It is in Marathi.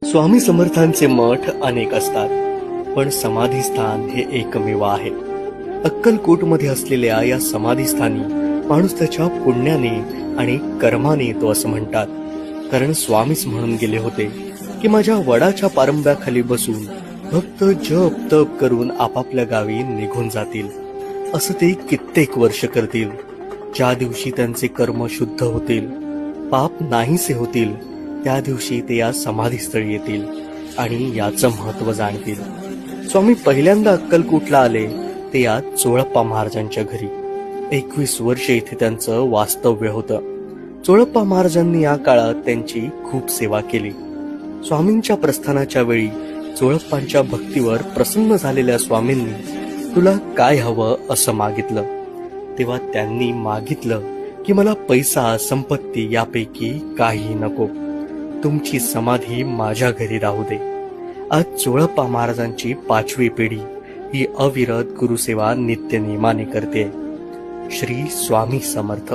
स्वामी समर्थांचे मठ अनेक असतात, पण समाधीस्थान हे एकमेव आहे. अक्कलकोटमध्ये असलेल्या या समाधीस्थानी माणूस त्याच्या पुण्याने आणि कर्माने येतो असं म्हणतात. कारण स्वामीच म्हणून गेले होते की माझ्या वडाच्या पारंब्याखाली बसून भक्त जप तप करून आपापल्या गावी निघून जातील. असं ते कित्येक वर्ष करतील. ज्या दिवशी त्यांचे कर्म शुद्ध होतील, पाप नाहीसे होतील, त्या दिवशी ते या समाधीस्थळी येतील आणि याचं महत्व जाणतील. स्वामी पहिल्यांदा अक्कलकोटला आले ते या चोळप्पा महाराजांच्या घरी. 21 वर्षे इथे त्यांचं वास्तव्य होतं. चोळप्पा महाराजांनी या काळात त्यांची खूप सेवा केली. स्वामींच्या प्रस्थानाच्या वेळी चोळप्पांच्या भक्तीवर प्रसन्न झालेल्या स्वामींनी तुला काय हवं असं मागितलं. तेव्हा त्यांनी मागितलं की मला पैसा संपत्ती यापैकी काही नको, तुमची समाधी माझ्या घरी राहू दे. आज चोळप्पा महाराजांची 5वी पिढी ही अविरत गुरुसेवा नित्य नेमाने करते. श्री स्वामी समर्थ.